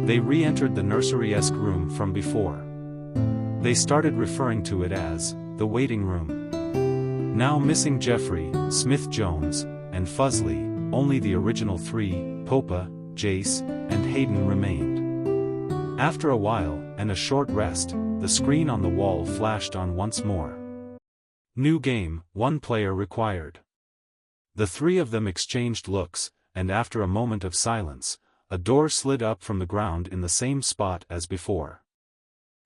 They re-entered the nursery-esque room from before. They started referring to it as the waiting room. Now missing Geoffrey, Smith-Jones, and Fuzzly, only the original three, Popa, Jace, and Hayden remained. After a while, and a short rest, the screen on the wall flashed on once more. New game, 1 player required. The three of them exchanged looks, and after a moment of silence, a door slid up from the ground in the same spot as before.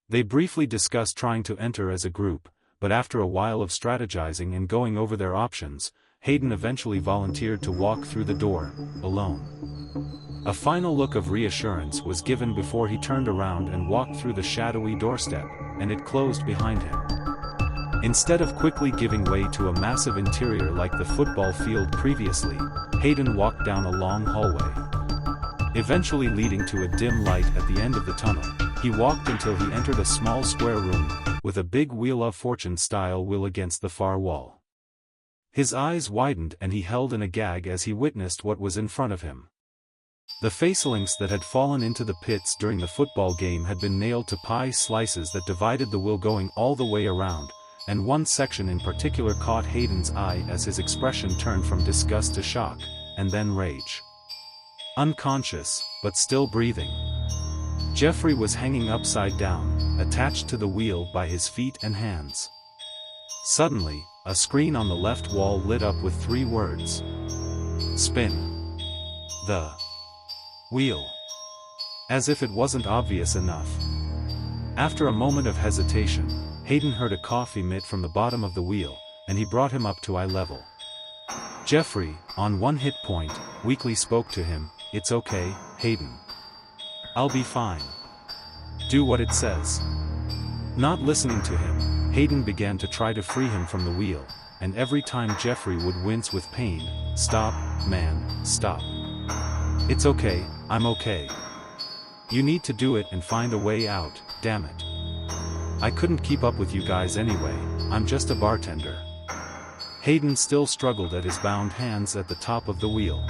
They briefly discussed trying to enter as a group, but after a while of strategizing and going over their options, Hayden eventually volunteered to walk through the door, alone. A final look of reassurance was given before he turned around and walked through the shadowy doorstep, and it closed behind him. Instead of quickly giving way to a massive interior like the football field previously, Hayden walked down a long hallway. Eventually leading to a dim light at the end of the tunnel, he walked until he entered a small square room, with a big Wheel of Fortune-style wheel against the far wall. His eyes widened and he held in a gag as he witnessed what was in front of him. The facelinks that had fallen into the pits during the football game had been nailed to pie slices that divided the wheel going all the way around, and one section in particular caught Hayden's eye as his expression turned from disgust to shock, and then rage. Unconscious, but still breathing, Geoffrey was hanging upside down, attached to the wheel by his feet and hands. Suddenly, a screen on the left wall lit up with 3 words. Spin the wheel. As if it wasn't obvious enough. After a moment of hesitation, Hayden heard a cough emit from the bottom of the wheel, and he brought him up to eye level. Geoffrey, on 1 hit point, weakly spoke to him, "It's okay, Hayden. I'll be fine. Do what it says." Not listening to him, Hayden began to try to free him from the wheel, and every time Geoffrey would wince with pain, "Stop, man, stop. It's okay, I'm okay. You need to do it and find a way out, damn it. I couldn't keep up with you guys anyway, I'm just a bartender." Hayden still struggled at his bound hands at the top of the wheel.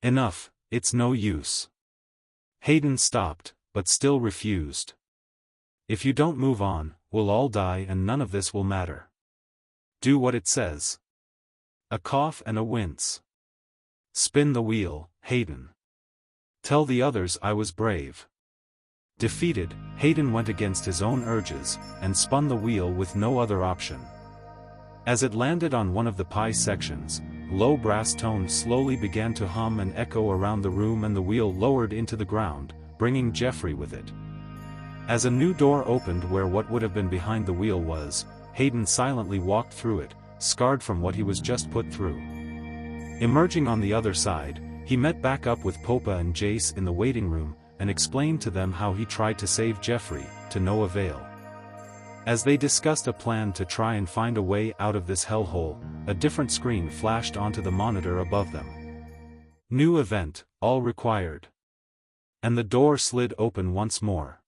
"Enough, it's no use." Hayden stopped, but still refused. "If you don't move on, we'll all die and none of this will matter. Do what it says." A cough and a wince. "Spin the wheel, Hayden. Tell the others I was brave." Defeated, Hayden went against his own urges, and spun the wheel with no other option. As it landed on one of the pie sections, low brass tones slowly began to hum and echo around the room and the wheel lowered into the ground, bringing Geoffrey with it. As a new door opened where what would have been behind the wheel was, Hayden silently walked through it, scarred from what he was just put through. Emerging on the other side, he met back up with Popa and Jace in the waiting room, and explained to them how he tried to save Geoffrey, to no avail. As they discussed a plan to try and find a way out of this hellhole, a different screen flashed onto the monitor above them. New event, all required. And the door slid open once more.